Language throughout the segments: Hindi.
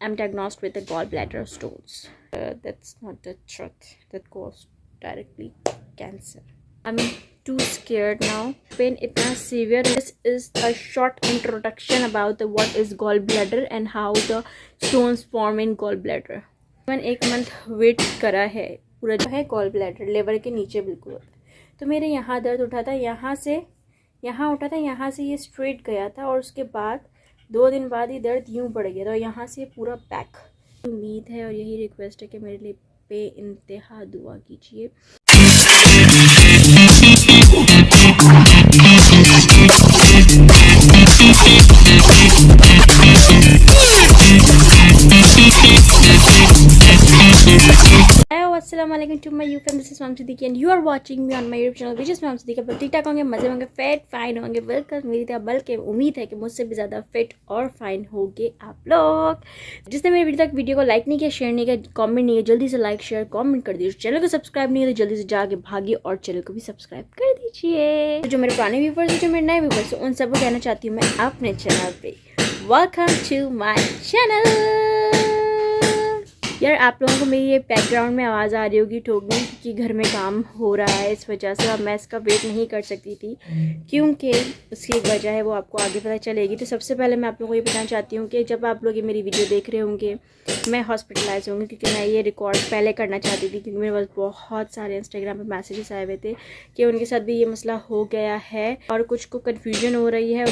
I'm diagnosed with a gallbladder stones. That's not the truth. That caused directly cancer. I'm too scared now. Pain itna severe. This is a short introduction about the what is gallbladder and how the stones form in gallbladder. मैंने 1 मंथ वेट करा है पूरा जो है गॉल ब्लैडर लेवर के नीचे बिल्कुल होता है। तो मेरे यहाँ दर्द उठा था, यहाँ से यहाँ उठा था, यहाँ से ये स्ट्रेट गया था और उसके बाद 2 दिन बाद ये दर्द यूँ बढ़ गया था और यहाँ से पूरा बैक। उम्मीद है और यही रिक्वेस्ट है कि मेरे लिए बेइंतहा दुआ कीजिए। Assalamualaikum to my you friend, this is Mom Siddiqui and you are watching me on my YouTube channel which is Mom Siddiqui। पर ठीक ठाक होंगे, मजे होंगे, फिट फाइन होंगे, बिल्कुल मेरी तरह, बल्कि उम्मीद है कि मुझसे भी ज़्यादा फिट और फाइन होंगे आप लोग। जिसने मेरी वीडियो को लाइक नहीं किया, शेयर नहीं किया, कमेंट नहीं किया, जल्दी से लाइक शेयर कमेंट कर दीजिए। चैनल को सब्सक्राइब नहीं है तो जल्दी से जाके भागिए और चैनल को भी सब्सक्राइब कर दीजिए। जो मेरे पुराने व्यूवर्स हैं, जो मेरे नए व्यूवर्स हैं, उन सबको कहना चाहती हूँ मैं अपने चैनल पर वेलकम टू माई चैनल। यार आप लोगों को मेरी ये बैकग्राउंड में आवाज़ आ रही होगी ठोकने, क्योंकि घर में काम हो रहा है, इस वजह से अब मैं इसका वेट नहीं कर सकती थी, क्योंकि उसकी एक वजह है, वो आपको आगे पता चलेगी। तो सबसे पहले मैं आप लोगों को ये बताना चाहती हूँ कि जब आप लोग ये मेरी वीडियो देख रहे होंगे मैं हॉस्पिटलाइज होंगी, क्योंकि मैं ये रिकॉर्ड पहले करना चाहती थी, क्योंकि मेरे पास बहुत सारे इंस्टाग्राम पर मैसेजेस आए हुए थे कि उनके साथ भी ये मसला हो गया है और कुछ को कन्फ्यूजन हो रही है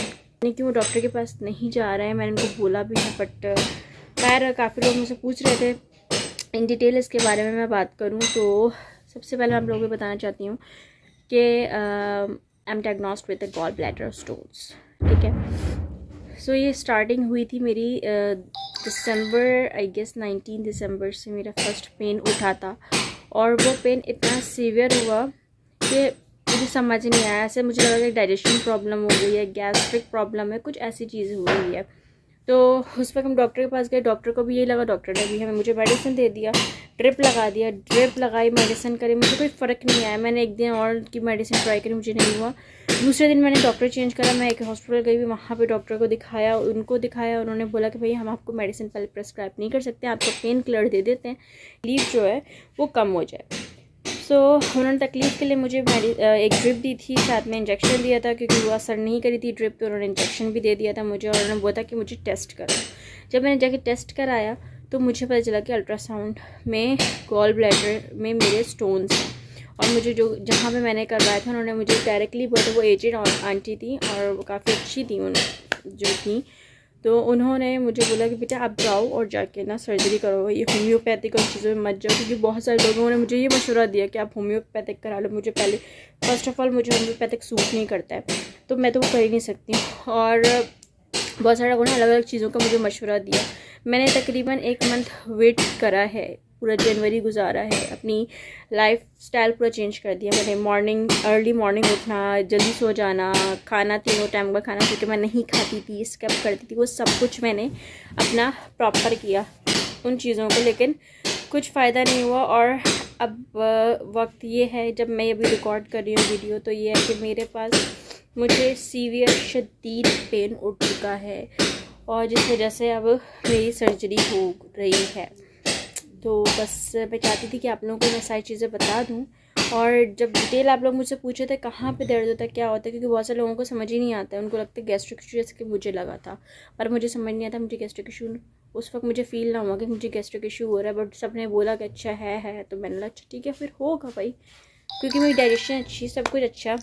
कि वो डॉक्टर के पास नहीं जा रहे हैं। मैंने उनको बोला भी है, बट खैर काफ़ी लोग मुझसे पूछ रहे थे इन डिटेल इसके बारे में मैं बात करूं। तो सबसे पहले मैं आप लोगों को बताना चाहती हूँ कि I am diagnosed with the gall bladder stones, ठीक है। सो ये स्टार्टिंग हुई थी मेरी दिसंबर, आई गेस 19 दिसंबर से मेरा फर्स्ट पेन उठा था और वो पेन इतना सीवियर हुआ कि मुझे समझ नहीं आया। ऐसे मुझे लगा कि डाइजेशन प्रॉब्लम हो गई है, गैस्ट्रिक प्रॉब्लम है, कुछ ऐसी चीज़ हो रही है। तो उस वक्त हम डॉक्टर के पास गए, डॉक्टर को भी यही लगा, डॉक्टर ने भी मुझे मेडिसिन दे दिया, ड्रिप लगा दिया, ड्रिप लगाई, मेडिसिन करी, मुझे कोई फ़र्क नहीं आया। मैंने 1 दिन और की मेडिसिन ट्राई करी, मुझे नहीं हुआ। दूसरे दिन मैंने डॉक्टर चेंज करा, मैं एक हॉस्पिटल गई, वहाँ पे डॉक्टर को दिखाया, उनको दिखाया, उन्होंने बोला कि भाई हम आपको मेडिसिन पहले प्रेस्क्राइब नहीं कर सकते, आपको पेन किलर दे देते हैं, तकलीफ जो है वो कम हो जाए। सो उन्होंने तकलीफ़ के लिए मुझे एक ड्रिप दी थी, साथ में इंजेक्शन दिया था, क्योंकि वो असर नहीं करी थी ड्रिप, तो उन्होंने इंजेक्शन भी दे दिया था मुझे और उन्होंने बोला था कि मुझे टेस्ट करो। जब मैंने जाके टेस्ट कराया तो मुझे पता चला कि अल्ट्रासाउंड में गॉल ब्लैडर में मेरे स्टोन्स हैं। और मुझे जो जहाँ पे मैंने करवाया था उन्होंने मुझे डायरेक्टली बोला, वो एजेड आंटी थी और वो काफ़ी अच्छी थी जो थी, तो उन्होंने मुझे बोला कि बेटा आप जाओ और जाके ना सर्जरी करो, ये होम्योपैथिक और चीज़ों में मत जाओ, क्योंकि बहुत सारे लोगों ने मुझे ये मशवरा दिया कि आप होम्योपैथिक करा लो। मुझे पहले फर्स्ट ऑफ़ ऑल मुझे होम्योपैथिक सूट नहीं करता है, तो मैं तो वो कर ही नहीं सकती। और बहुत सारे लोगों ने अलग अलग चीज़ों का मुझे मशवरा दिया। मैंने तकरीबन 1 मंथ वेट करा है, पूरा जनवरी गुजारा है, अपनी लाइफ स्टाइल पूरा चेंज कर दिया मैंने। अर्ली मॉर्निंग उठना, जल्दी सो जाना, खाना 3 टाइम का खाना, क्योंकि मैं नहीं खाती थी, स्किप करती थी, वो सब कुछ मैंने अपना प्रॉपर किया उन चीज़ों को, लेकिन कुछ फ़ायदा नहीं हुआ। और अब वक्त ये है जब मैं अभी रिकॉर्ड कर रही हूँ वीडियो, तो ये है कि मेरे पास मुझे सीवियर शदीद पेन उठ चुका है और जिस वजह से अब मेरी सर्जरी हो रही है। तो बस मैं चाहती थी कि आप लोगों को मैं सारी चीज़ें बता दूं। और जब डिटेल आप लोग मुझसे पूछे थे कहाँ पे दर्द होता है, क्या होता है, क्योंकि बहुत सारे लोगों को समझ ही नहीं आता है, उनको लगता है गैस्ट्रिक इशू, जैसे कि मुझे लगा था, पर मुझे समझ नहीं आता मुझे गैस्ट्रिक इशू। उस वक्त मुझे फील ना हुआ कि मुझे गैस्ट्रिक इशू हो रहा है, बट सब ने बोला कि अच्छा है, तो मैंने बोला अच्छा ठीक है फिर होगा भाई, क्योंकि मेरी डाइजेशन अच्छी, सब कुछ अच्छा।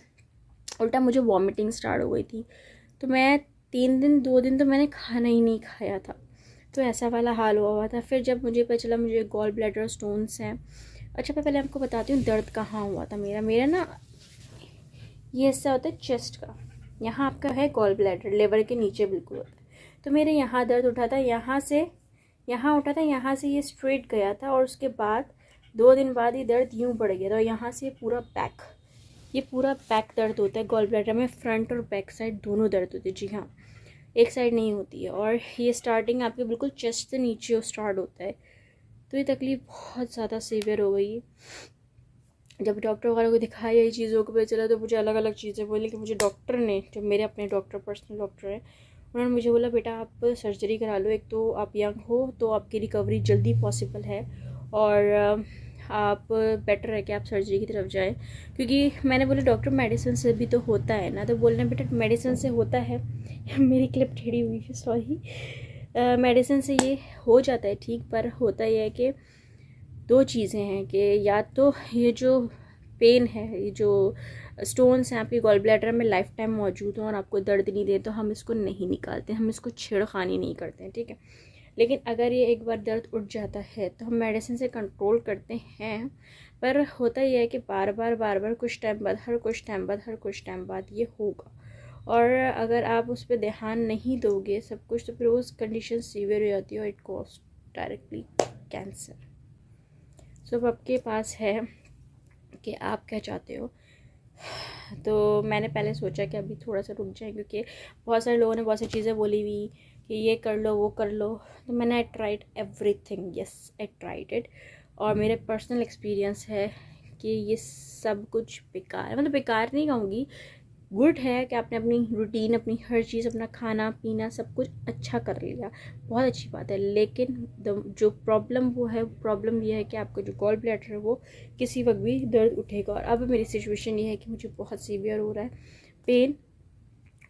उल्टा मुझे वॉमिटिंग स्टार्ट हो गई थी, तो मैं 2 दिन तो मैंने खाना ही नहीं खाया था, तो ऐसा वाला हाल हुआ था। फिर जब मुझे पता चला मुझे गॉल ब्लैडर स्टोन्स हैं। अच्छा मैं पहले आपको बताती हूँ दर्द कहाँ हुआ था मेरा ना, ये हिस्सा होता है चेस्ट का, यहाँ आपका है गॉल ब्लैडर, लेवर के नीचे बिल्कुल होता है। तो मेरे यहाँ दर्द उठा था, यहाँ से यहाँ उठा था, यहाँ से ये स्ट्रेट गया था और उसके बाद 2 दिन बाद ये दर्द यूँ बढ़ गया था और यहाँ से पूरा बैक, ये पूरा बैक दर्द होता है। गॉल ब्लैडर में फ्रंट और बैक साइड दोनों दर्द होते हैं, जी हाँ, एक साइड नहीं होती है। और ये स्टार्टिंग आपके बिल्कुल चेस्ट से नीचे स्टार्ट होता है। तो ये तकलीफ़ बहुत ज़्यादा सीवियर हो गई। जब डॉक्टर वगैरह को दिखाया ये चीज़ों को पता चला, तो मुझे अलग अलग चीज़ें बोली कि मुझे डॉक्टर ने, जो मेरे अपने डॉक्टर पर्सनल डॉक्टर हैं, उन्होंने मुझे बोला बेटा आप सर्जरी करा लो, एक तो आप यंग हो तो आपकी रिकवरी जल्दी पॉसिबल है, और आप बेटर है कि आप सर्जरी की तरफ जाएं। क्योंकि मैंने बोला डॉक्टर मेडिसिन से भी तो होता है ना, तो बोल रहे हैं बेटा मेडिसिन से होता है मेरी क्लिप टेढ़ी हुई है, सॉरी। मेडिसिन से ये हो जाता है ठीक, पर होता यह है कि दो चीज़ें हैं कि या तो ये जो पेन है, ये जो स्टोन्स हैं आपकी गॉल ब्लैडर में लाइफ टाइम मौजूद हो और आपको दर्द नहीं दे, तो हम इसको नहीं निकालते, हम इसको छेड़खानी नहीं करते हैं, ठीक है। लेकिन अगर ये एक बार दर्द उठ जाता है तो हम मेडिसिन से कंट्रोल करते हैं, पर होता यह है कि बार बार कुछ टाइम बाद, हर कुछ टाइम बाद ये होगा, और अगर आप उस पर ध्यान नहीं दोगे सब कुछ, तो फिर वो कंडीशन सीवियर हो जाती है और इट कॉज डायरेक्टली कैंसर। सो अब आपके पास है कि आप क्या चाहते हो। तो मैंने पहले सोचा कि अभी थोड़ा सा रुक जाए, क्योंकि बहुत सारे लोगों ने बहुत सी चीज़ें बोली हुई कि ये कर लो वो कर लो, तो मैंने I tried everything, yes I tried it, और मेरे पर्सनल एक्सपीरियंस है कि ये सब कुछ बेकार है। मतलब बेकार नहीं कहूँगी, गुड है कि आपने अपनी रूटीन, अपनी हर चीज़, अपना खाना पीना सब कुछ अच्छा कर लिया, बहुत अच्छी बात है। लेकिन जो प्रॉब्लम वो है, प्रॉब्लम ये है कि आपका जो गॉल ब्लैडर है वो किसी वक्त भी दर्द उठेगा। और अब मेरी सिचुएशन ये है कि मुझे बहुत सीवियर हो रहा है पेन,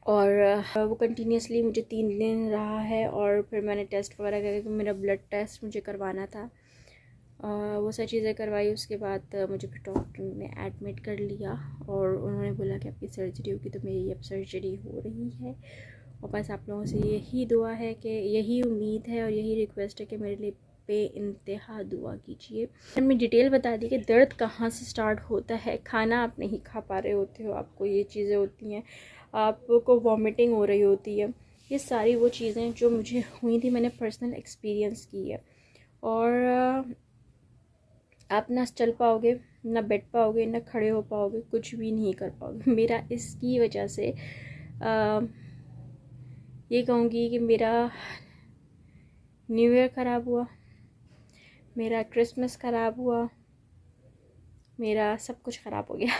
और वो कंटिन्यूसली मुझे 3 दिन रहा है, और फिर मैंने टेस्ट वगैरह करके, मेरा ब्लड टेस्ट मुझे करवाना था, वो सारी चीज़ें करवाई। उसके बाद मुझे फिर डॉक्टर ने एडमिट कर लिया और उन्होंने बोला कि आपकी सर्जरी होगी, तो मेरी अब सर्जरी हो रही है। और बस आप लोगों से यही दुआ है कि, यही उम्मीद है और यही रिक्वेस्ट है कि मेरे लिए इंतहा दुआ कीजिए। मैंने डिटेल बता दी कि दर्द कहाँ से स्टार्ट होता है। खाना आप नहीं खा पा रहे होते हो, आपको ये चीज़ें होती हैं, आपको वॉमिटिंग हो रही होती है, ये सारी वो चीज़ें जो मुझे हुई थी, मैंने पर्सनल एक्सपीरियंस की है। और आप ना चल पाओगे, ना बैठ पाओगे, ना खड़े हो पाओगे, कुछ भी नहीं कर पाओगे। मेरा इसकी वजह से ये कहूँगी कि मेरा न्यू ईयर ख़राब हुआ, मेरा क्रिसमस ख़राब हुआ, मेरा सब कुछ ख़राब हो गया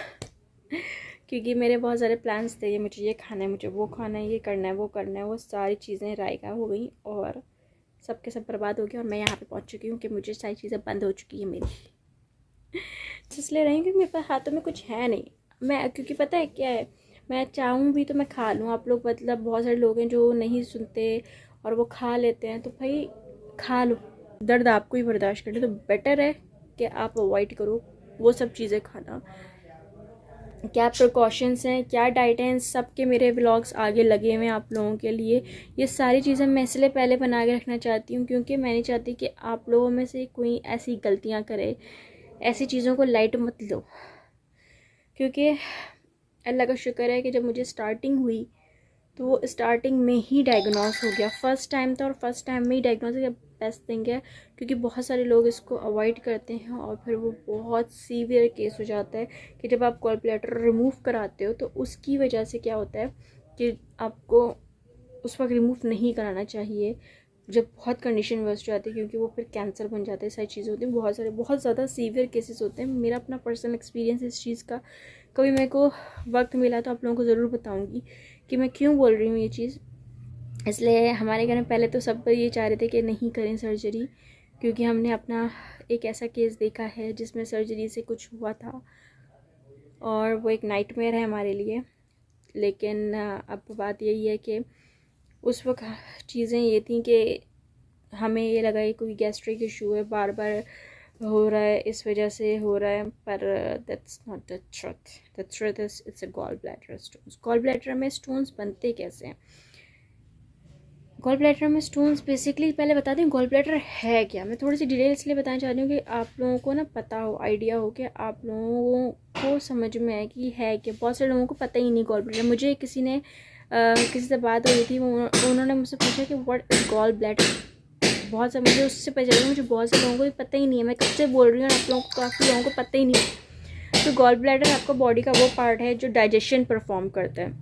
क्योंकि मेरे बहुत सारे प्लान्स थे, ये मुझे ये खाना है, मुझे वो खाना है, ये करना है, वो करना है, वो सारी चीज़ें रायगा हो गई और सब के सब बर्बाद हो गया। और मैं यहाँ पे पहुँच चुकी हूँ कि मुझे सारी चीज़ें बंद हो चुकी है मेरी इसलिए रही, क्योंकि मेरे पास हाथों में कुछ है नहीं। मैं, क्योंकि पता है क्या है, मैं चाहूँ भी तो मैं खा लूँ। आप लोग, मतलब बहुत सारे लोग हैं जो नहीं सुनते और वो खा लेते हैं, तो भाई खा लो, दर्द आपको ही बर्दाश्त करना, तो बेटर है कि आप अवॉइड करो वो सब चीज़ें खाना। क्या प्रिकॉशंस हैं, क्या डाइट हैं, सब के मेरे व्लॉग्स आगे लगे हुए हैं आप लोगों के लिए। ये सारी चीज़ें मैं इसलिए पहले बना के रखना चाहती हूँ क्योंकि मैं नहीं चाहती कि आप लोगों में से कोई ऐसी गलतियाँ करे, ऐसी चीज़ों को लाइट मत लो। क्योंकि अल्लाह का शुक्र है कि जब मुझे स्टार्टिंग हुई तो वो स्टार्टिंग में ही डायग्नोस हो गया, फर्स्ट टाइम था और फर्स्ट टाइम में ही डायग्नोस हो गया। बेस्ट थिंग है, क्योंकि बहुत सारे लोग इसको अवॉइड करते हैं और फिर वो बहुत सीवियर केस हो जाता है कि जब आप गॉल ब्लैडर रिमूव कराते हो तो उसकी वजह से क्या होता है कि आपको उस वक्त रिमूव नहीं कराना चाहिए जब बहुत कंडीशन वर्स्ट जाती है, क्योंकि वो फिर कैंसर बन जाता है, सारी चीज़ें होती हैं, बहुत सारे बहुत ज़्यादा सीवियर केसेस होते हैं। मेरा अपना पर्सनल एक्सपीरियंस इस चीज़ का, कभी मेरे को वक्त मिला तो आप लोगों को ज़रूर बताऊँगी कि मैं क्यों बोल रही हूँ ये चीज़। इसलिए हमारे घर में पहले तो सब ये चाह रहे थे कि नहीं करें सर्जरी, क्योंकि हमने अपना एक ऐसा केस देखा है जिसमें सर्जरी से कुछ हुआ था और वो एक नाइटमेयर है हमारे लिए। लेकिन अब बात यही है कि उस वक्त चीज़ें ये थी कि हमें ये लगा कि कोई गैस्ट्रिक इशू है, बार बार हो रहा है, इस वजह से हो रहा है, पर that's not the truth. The truth is it's a gall bladder stones. Gall bladder में स्टोन्स बनते कैसे हैं? गॉल ब्लैडर में स्टोन्स बेसिकली, पहले बता दें गॉल ब्लैडर है क्या। मैं थोड़ी सी डिटेल इसलिए बताना चाह रही हूँ कि आप लोगों को ना पता हो, आइडिया हो, कि आप लोगों को समझ में आए कि है कि बहुत सारे लोगों को पता ही नहीं गॉल ब्लैडर। मुझे किसी ने किसी से बात हो रही थी, उन्होंने मुझसे पूछा कि व्हाट इज़ गॉल ब्लैडर। बहुत से मुझे उससे पता चला, मुझे बहुत से लोगों को पता ही नहीं है। मैं कब से बोल रही हूँ और आप लोगों को, काफ़ी लोगों को पता ही नहीं है। तो गॉल ब्लैडर आपका बॉडी का वो पार्ट है जो डाइजेशन परफॉर्म करता है,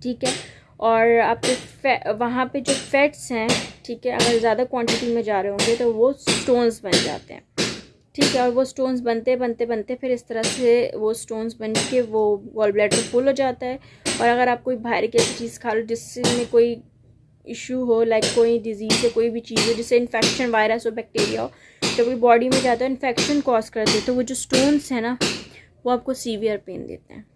ठीक है। और आपके वहाँ पे जो फैट्स हैं, ठीक है, अगर ज़्यादा क्वांटिटी में जा रहे होंगे तो वो स्टोन्स बन जाते हैं, ठीक है। और वो स्टोन्स बनते बनते बनते फिर इस तरह से वो स्टोन्स बन के वो गॉल ब्लैडर फुल हो जाता है। और अगर आप कोई बाहर की ऐसी चीज़ खा लो जिसमें कोई इशू हो, लाइक कोई डिजीज़ हो, कोई भी चीज़ हो जिससे इन्फेक्शन, वायरस हो, बैक्टीरिया हो, जब कोई बॉडी में जाता है इन्फेक्शन कॉज करते हैं, तो वो जो स्टोन्स हैं ना वो आपको सीवियर पेन देते हैं।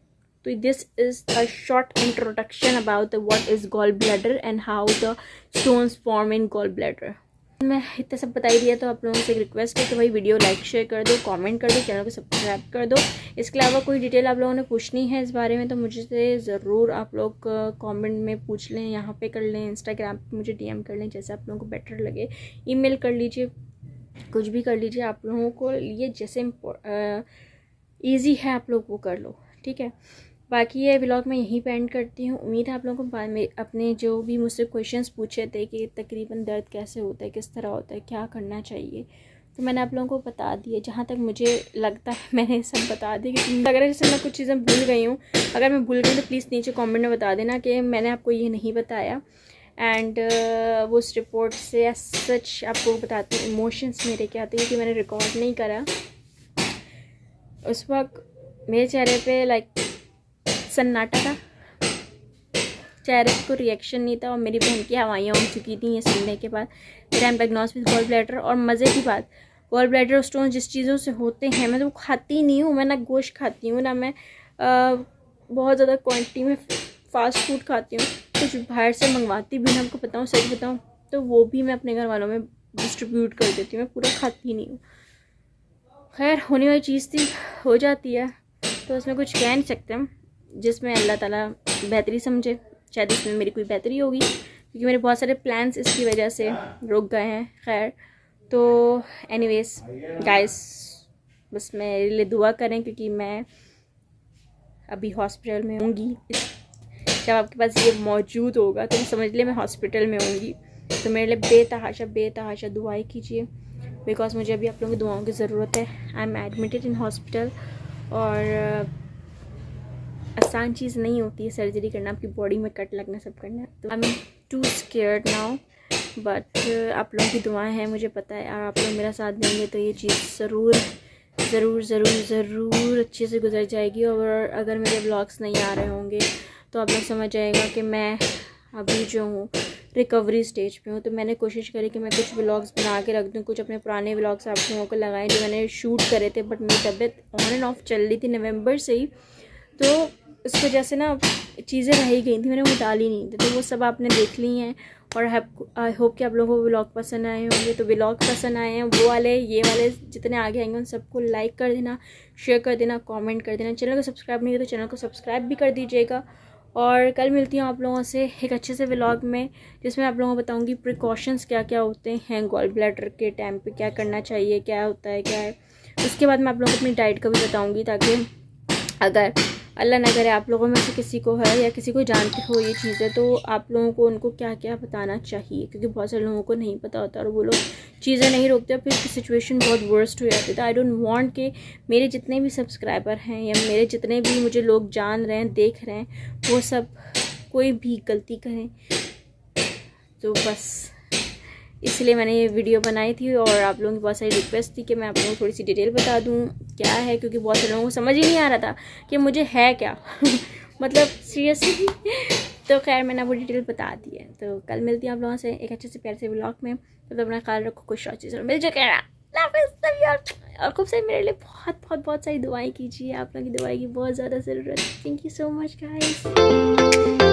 तो this is a short introduction about what is gall bladder and how the stones form in gall bladder. मैं इतना सब बता ही दिया, तो आप लोगों से एक रिक्वेस्ट है कि भाई वीडियो लाइक शेयर कर दो, कमेंट कर दो, चैनल को सब्सक्राइब कर दो। इसके अलावा कोई डिटेल आप लोगों ने पूछनी है इस बारे में तो मुझसे ज़रूर आप लोग कमेंट में पूछ लें, यहाँ पे कर लें, इंस्टाग्राम पे मुझे डीएम कर लें, जैसे आप लोगों को बेटर लगे। ईमेल कर लीजिए, कुछ भी कर लीजिए, आप लोगों को ये जैसे ईजी है आप लोग वो कर लो, ठीक है। बाकी ये व्लॉग मैं यहीं पे एंड करती हूँ। उम्मीद है आप लोगों को बाद में अपने जो भी मुझसे क्वेश्चंस पूछे थे कि तकरीबन दर्द कैसे होता है, किस तरह होता है, क्या करना चाहिए, तो मैंने आप लोगों को बता दिए। जहाँ तक मुझे लगता है मैंने सब बता दिया। कि अगर जैसे मैं कुछ चीज़ें भूल गई हूँ, अगर मैं भूल गई तो प्लीज़ नीचे कॉमेंट में बता देना कि मैंने आपको ये नहीं बताया। एंड वो उस रिपोर्ट से सच आपको बताती हूँ इमोशंस मेरे क्या थे, क्योंकि मैंने रिकॉर्ड नहीं करा उस वक्त। मेरे चेहरे पे लाइक सन्नाटा था, चेहरे को रिएक्शन नहीं था, और मेरी बहन की हवाइयाँ उड़ चुकी थी ये सुनने के बाद। मेरा am diagnose with gall bladder. और मज़े की बात, गॉल ब्लैडर स्टोन जिस चीज़ों से होते हैं मैं तो वो खाती नहीं हूँ। मैं ना गोश्त खाती हूँ, ना मैं बहुत ज़्यादा क्वांटिटी में फ़ास्ट फूड खाती हूँ, कुछ बाहर से मंगवाती भी, मैं आपको बताऊँ, सच बताऊँ तो वो भी मैं अपने घर वालों में डिस्ट्रीब्यूट कर देती हूँ, मैं पूरा खाती नहीं हूँ। खैर होने वाली चीज़ थी, हो जाती है, तो उसमें कुछ कह नहीं सकते हम। जिसमें अल्लाह ताला बेहतरी समझे, शायद इसमें मेरी कोई बेहतरी होगी, क्योंकि मेरे बहुत सारे प्लान्स इसकी वजह से रुक गए हैं। खैर तो एनीवेज गाइस, बस मेरे लिए दुआ करें, क्योंकि मैं अभी हॉस्पिटल में होंगी। जब आपके पास ये मौजूद होगा तो समझ ले मैं हॉस्पिटल में होंगी, तो मेरे लिए बेतहाशा दुआएं कीजिए, बिकॉज मुझे अभी आप लोगों की दुआओं की ज़रूरत है। I am admitted in hospital, और आसान चीज़ नहीं होती है सर्जरी करना, आपकी बॉडी में कट लगना, सब करना। तो I am too scared now, but आप लोगों की दुआएं हैं, मुझे पता है, और आप लोग मेरा साथ देंगे तो ये चीज़ ज़रूर अच्छे से गुजर जाएगी। और अगर मेरे व्लॉग्स नहीं आ रहे होंगे तो आप लोग समझ जाएगा कि मैं अभी जो हूँ रिकवरी स्टेज पे हूँ। तो मैंने कोशिश करी कि मैं कुछ व्लॉग्स बना के रख दूँ, कुछ अपने पुराने व्लॉग्स आप लोगों को लगाएं जो मैंने शूट करे थे, बट मेरी तबीयत ऑन एंड ऑफ चल रही थी नवंबर से ही, तो उस वजह से ना चीज़ें रह गई थी, मैंने वो डाली नहीं थी, तो वो सब आपने देख ली हैं। और आई होप कि आप लोगों को व्लॉग पसंद आए होंगे। तो व्लॉग पसंद आए हैं, वो वाले ये वाले जितने आगे आएंगे उन सबको लाइक कर देना, शेयर कर देना, कमेंट कर देना। चैनल को सब्सक्राइब नहीं किया तो चैनल को सब्सक्राइब भी कर दीजिएगा। और कल मिलती हूँ आप लोगों से एक अच्छे से व्लॉग में, जिसमें आप लोगों को बताऊँगी प्रिकॉशंस क्या क्या होते हैं गॉल ब्लैडर के टाइम पे, क्या करना चाहिए, क्या होता है, क्या है। उसके बाद मैं आप लोगों को अपनी डाइट का भी बताऊँगी, ताकि अगर अल्लाह ना करे आप लोगों में से किसी को है या किसी को जानते हो ये चीज़ें, तो आप लोगों को उनको क्या क्या बताना चाहिए, क्योंकि बहुत सारे लोगों को नहीं पता होता और वो लोग चीज़ें नहीं रोकते, फिर सिचुएशन बहुत वर्स्ट हो जाती है। तो आई डोंट वांट कि मेरे जितने भी सब्सक्राइबर हैं या मेरे जितने भी मुझे लोग जान रहे हैं, देख रहे हैं, वो सब कोई भी गलती करें। तो बस इसलिए मैंने ये वीडियो बनाई थी, और आप लोगों की बहुत सारी रिक्वेस्ट थी कि मैं आप लोगों को थोड़ी सी डिटेल बता दूँ क्या है, क्योंकि बहुत सारे लोगों को समझ ही नहीं आ रहा था कि मुझे है क्या मतलब सीरियसली तो खैर मैंने वो डिटेल बता दी है। तो कल मिलती हूँ आप लोगों से एक अच्छे से प्यार से व्लॉग में। तो अपना ख्याल रखो, खुश रहो, चीज़ मिल जाए, और खूब सारी मेरे लिए बहुत सारी दुआएं कीजिए। आप लोगों की दुआएं की बहुत ज़्यादा ज़रूरत है। Thank you so much guys.